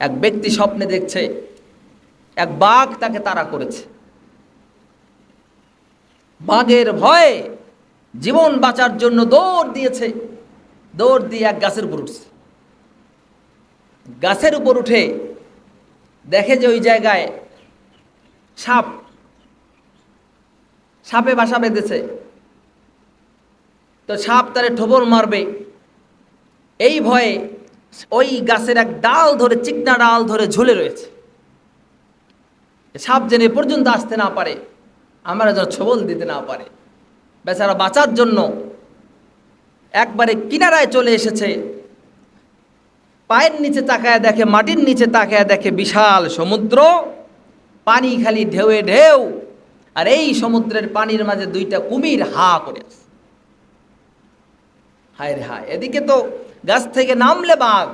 এক ব্যক্তি স্বপ্নে দেখছে এক বাঘ তাকে তাড়া করেছে। বাঘের ভয়ে জীবন বাঁচার জন্য দৌড় দিয়েছে, দৌড় দিয়ে এক গাছের উপর উঠছে। গাছের উপর উঠে দেখে যে ওই জায়গায় সাপ, সাপে বাসা বেঁধেছে। তো সাপ তারে ঠোবর মারবে এই ভয়ে ওই গাছের এক ডাল ধরে, চিকনা ডাল ধরে ঝুলে রয়েছে। সাপ যেন এ পর্যন্ত আসতে না পারে, আমরা যেন ছবল দিতে না পারে। বেচারা বাঁচার জন্য একবারে কিনারায় চলে এসেছে। পায়ের নিচে তাকায় দেখে, মাটির নিচে তাকায় দেখে বিশাল সমুদ্র, পানি খালি ঢেউয়ে ঢেউ। আর এই সমুদ্রের পানির মাঝে দুইটা কুমির হা করে আছে। হায় রে হায়, এদিকে তো গাছ থেকে নামলে বাঘ,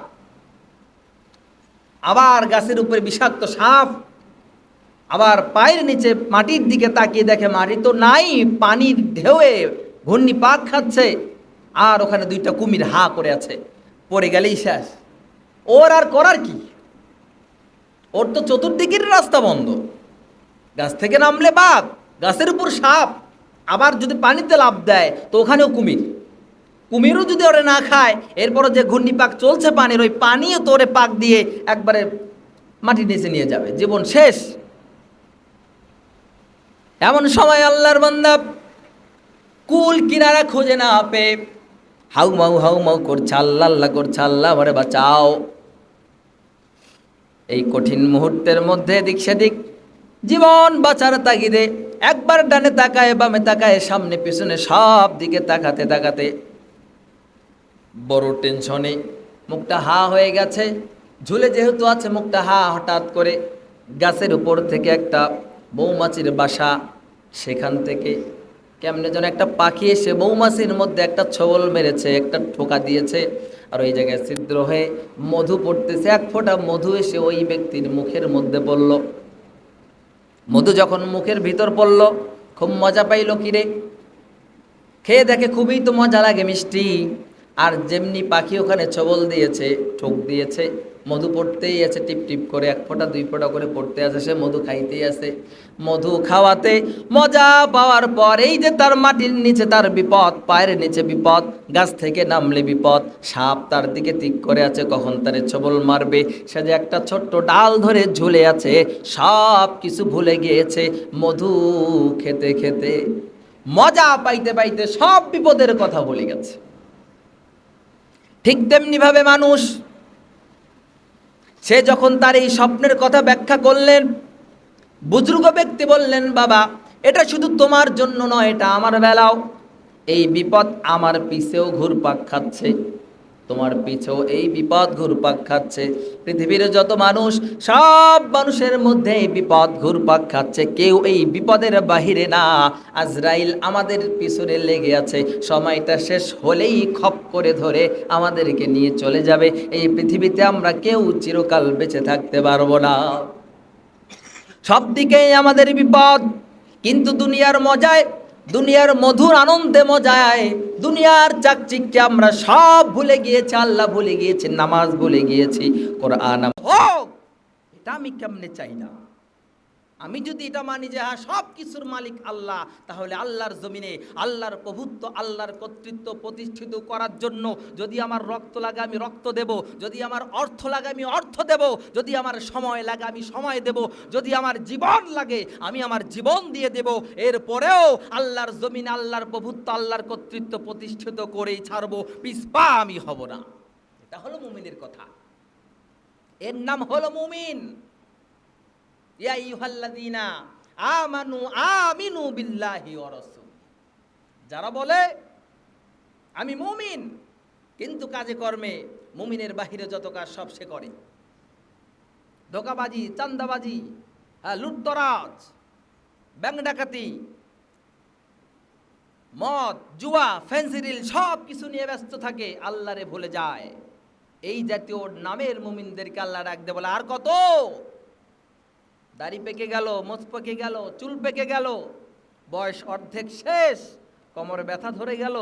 আবার গাছের উপরে বিষাক্ত সাপ, আবার পায়ের নিচে মাটির দিকে তাকিয়ে দেখে মাটি তো নাই, পানির ঢেউয়ে ঘূর্ণি পাক খাচ্ছে। আর ওখানে দুইটা কুমির হা করে আছে। পড়ে গেলেই শেষ। ওর আর করার কি? ওর তো চতুর্দিকের রাস্তা বন্ধ। গাছ থেকে নামলে বাঘ, গাছের উপর সাপ, আবার যদি পানিতে লাফ দেয় তো ওখানেও কুমির। কুমিরও যদি ওরে না খায়, এরপরও যে ঘূর্ণিপাক চলছে পানির, ওই পানিও তো ওরে পাক দিয়ে একবারে মাটির নিচে নিয়ে যাবে, জীবন শেষ। এমন সময় আল্লাহর বান্দা কুল কিনারা খুঁজে না পেয়ে হাউ মাউ করছে, আল্লাহ আল্লাহ করছে, আল্লাহ আমারে বাঁচাও। এই কঠিন মুহূর্তের মধ্যে এদিক সেদিক জীবন বাঁচার তাগিদে একবার ডানে তাকায়, বামে তাকায়, সামনে পিছনে সব দিকে তাকাতে তাকাতে বড় টেনশনে মুখটা হা হয়ে গেছে। ঝুলে যেহেতু আছে মুখটা হা, হঠাৎ করে গাছের উপর থেকে একটা মৌমাছির বাসা, সেখান থেকে কেমনে যেন একটা পাখি এসে মৌমাছির মধ্যে একটা ছোবল মেরেছে, একটা ঠোকা দিয়েছে। আর ওই জায়গায় ছিদ্র হয়ে মধু পড়তেছে। এক ফোঁটা মধু এসে ওই ব্যক্তির মুখের মধ্যে পড়ল। মধু যখন মুখের ভিতর পড়ল, খুব মজা পাইল। কিরে, খেয়ে দেখে খুবই তো মজা লাগে, মিষ্টি। আর যেমনি পাখি ওখানে ছবল দিয়েছে, ঠোক দিয়েছে, মধু পড়তেই আছে, টিপ টিপ করে এক ফোঁটা দুই ফোঁটা করে পড়তে আছে, সে মধু খাইতেই আছে। মধু খাওয়াতে মজা পাওয়ার পর এই যে তার মাটির নিচে তার বিপদ, পায়ের নিচে বিপদ, গাছ থেকে নামলে বিপদ, সাপ তার দিকে তিক করে আছে, কখন তারে ছবল মারবে। সে যে একটা ছোট্ট ডাল ধরে ঝুলে আছে, সব কিছু ভুলে গিয়েছে। মধু খেতে খেতে, মজা পাইতে পাইতে সব বিপদের কথা ভুলে গেছে। ঠিক তেমনিভাবে মানুষ, সে যখন তার এই স্বপ্নের কথা ব্যাখ্যা করলেন, বুজুর্গ ব্যক্তি বললেন, বাবা এটা শুধু তোমার জন্য নয়, এটা আমার বেলাও। এই বিপদ আমার পিছেও ঘুরপাক খাচ্ছে, তোমার পিছেও এই বিপদ ঘুরপাক খাচ্ছে। পৃথিবীর যত মানুষ, সব মানুষের মধ্যে এই বিপদ ঘুরপাক খাচ্ছে, কেউ এই বিপদের বাহিরে না। আজরাইল আমাদের পিছনে লেগে আছে, সময়টা শেষ হলেই খপ করে ধরে আমাদেরকে নিয়ে চলে যাবে। এই পৃথিবীতে আমরা কেউ চিরকাল বেঁচে থাকতে পারবো না। সব দিকেই আমাদের বিপদ। কিন্তু দুনিয়ার মজায়, দুনিয়ার মধুর আনন্দে মজায়, দুনিয়ার চাকচিক্যে আমরা সব ভুলে গিয়েছি, আল্লাহ ভুলে গিয়েছি, নামাজ ভুলে গিয়েছি, কোরআন হোক এটা আমি কেমনে চাই না। আমি যদি এটা মানি যে হ্যাঁ সব কিছুর মালিক আল্লাহ, তাহলে আল্লাহর জমিনে আল্লাহর প্রভুত্ব, আল্লাহর কর্তৃত্ব প্রতিষ্ঠিত করার জন্য যদি আমার রক্ত লাগে আমি রক্ত দেব, যদি আমার অর্থ লাগে আমি অর্থ দেব, যদি আমার সময় লাগে আমি সময় দেব, যদি আমার জীবন লাগে আমি আমার জীবন দিয়ে দেব। এরপরেও আল্লাহর জমিনে আল্লাহর প্রভুত্ব, আল্লাহর কর্তৃত্ব প্রতিষ্ঠিত করেই ছাড়বো, পিছপা আমি হব না। এটা হলো মুমিনের কথা, এর নাম হলো মুমিন। ইয়া আইয়ুহাল্লাযীনা আমানু আমিনু বিল্লাহি ওয়া রাসূল, যারা বলে আমি মুমিন কিন্তু কাজে কর্মে মুমিনের বাহিরে যত কাজ সব সে করে, ধোঁকাবাজি, চাঁদাবাজি, লুটতরাজ, ব্যাংক ডাকাতি, মদ, জুয়া, ফেন্সিডিল সব কিছু নিয়ে ব্যস্ত থাকে, আল্লাহরে ভুলে যায়। এই জাতীয় নামের মুমিনদেরকে আল্লাহ ডাকতে বলে আর কত? দাড়ি পেকে গেল, মোচ পেকে গেল, চুল পেকে গেল, বয়স অর্ধেক শেষ, কোমরে ব্যথা ধরে গেল,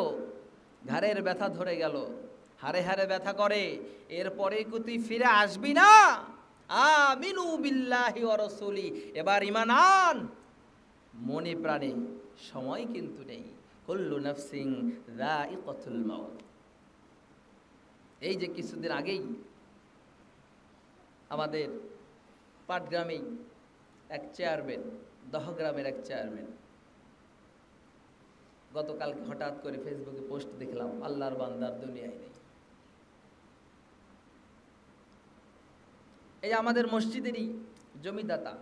ঘাড়ের ব্যথা ধরে গেল, হাড়ে হাড়ে ব্যথা করে, এরপরে কি তুই ফিরে আসবি না? আমিনু বিল্লাহি ওয়া রাসূলি, এবার ঈমান আন। মনে প্রাণে সময় কিন্তু নেই। কুল্লু নাফসিন যায়িকাতুল মাউত। এই যে কিছুদিন আগেই আমাদের পাটগ্রামেই এক চেয়ারম্যান, দহগ্রামের এক চেয়ারম্যান, গতকালকে হঠাৎ করে ফেসবুকে পোস্ট দেখলাম, আল্লাহর বান্দার দুনিয়ায় নেই। এই যে আমাদের মসজিদেরই জমিদাতা,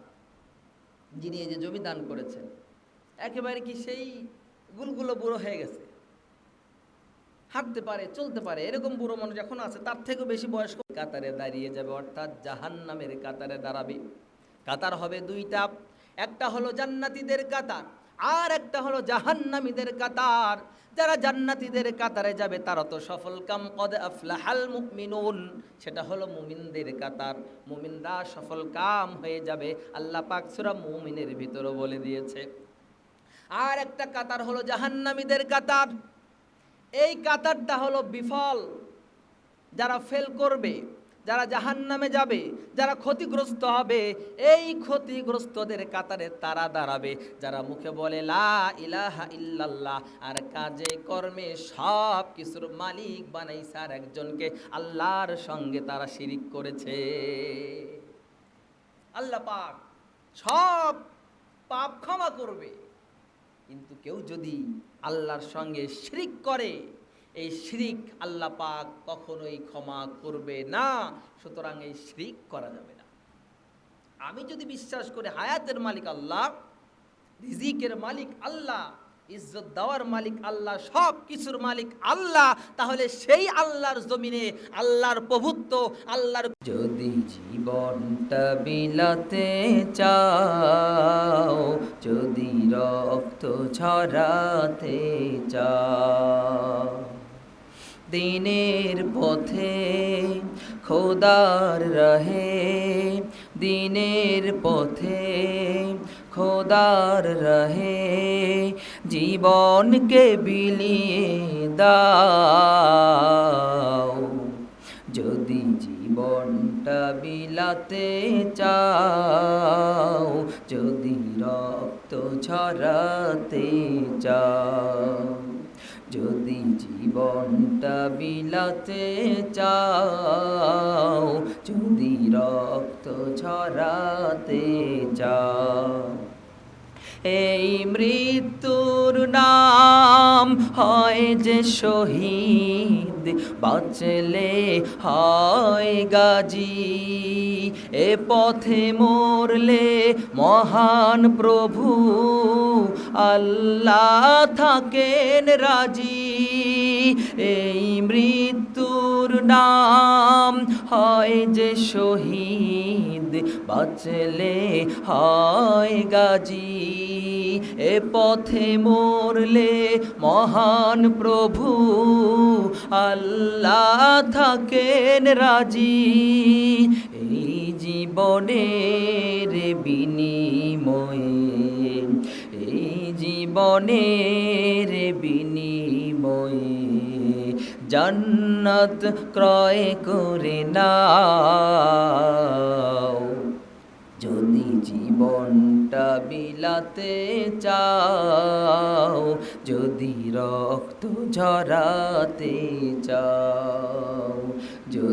যিনি এই যে জমি দান করেছেন, একেবারে কি সেই গুলগুলো বুড়ো হয়ে গেছে, হাঁটতে পারে, চলতে পারে, এরকম বুড়ো মানুষ এখন আছে, তার থেকেও বেশি বয়স্ক কাতারে দাঁড়িয়ে যাবে, অর্থাৎ জাহান্নামের কাতারে দাঁড়াবে। কাতার হবে দুইটা, একটা হলো জান্নাতীদের কাতার, আর একটা হলো জাহান্নামীদের কাতার। যারা জান্নাতীদের কাতারে যাবে তারা তো সফল কাম, কদ আফলাহাল মুমিনুন, সেটা হলো মুমিনদের কাতার, মুমিনরা সফল কাম হয়ে যাবে, আল্লাহ পাক সূরা মুমিনের ভিতরে বলে দিয়েছে। আর একটা কাতার হলো জাহান্নামীদের কাতার, এই কাতারটা হলো বিফল, যারা ফেল করবে, যারা জাহান্নামে যাবে, যারা ক্ষতিগ্রস্ত হবে, এই ক্ষতিগ্রস্তদের কাতারে তারা দাঁড়াবে, যারা মুখে বলে লা ইলাহা ইল্লাল্লাহ আর কাজে কর্মে সব কিছুর মালিক বানাইছে আর একজনকে, আল্লাহর সঙ্গে তারা শিরিক করেছে। আল্লাহ পাক সব পাপ ক্ষমা করবে, কিন্তু কেউ যদি আল্লাহর সঙ্গে শিরিক করে, এই শিরিক আল্লাহ পাক কখনোই ক্ষমা করবে না। সুতরাং এই শিরিক করা যাবে না। আমি যদি বিশ্বাস করি হায়াতের মালিক আল্লাহ, রিজিকের মালিক আল্লাহ, ইজ্জত দেওয়ার মালিক আল্লাহ, সব কিছুর মালিক আল্লাহ, তাহলে সেই আল্লাহর জমিনে আল্লাহর প্রভুত্ব, আল্লাহর যদি জীবনটা বিলাতে চাও, যদি রক্ত ঝরাতে চাও, দিনের পথে খোদার রাহে, দিনের পথে খোদার রাহে জীবনকে বিলিয়ে দাও। যদি জীবনটা বিলাতে চাও, যদি রক্ত ঝরাতে চাও, যদি জীবনটা বিলাতে চাও, যদি রক্ত ঝরাতে চাও, এই মৃত্যুর নাম হয় যে শহীদ, বাঁচলে হয় গাজী, এ পথে মরলে মহান প্রভু আল্লাহ থাকেন রাজি। এই মৃত্যুর নাম হয় যে শহীদ, বাঁচলে হয় গাজী, এ পথে মরলে মহান প্রভু আল্লাহ থাকেন রাজি। এই জীবনের বিনিময়ে, এই জীবনের বিনিময়ে জান্নাত ক্রয় করে নাও। যদি জীবনটা বিলাতে চাও, যদি রক্ত ঝরাতে চাও, যদি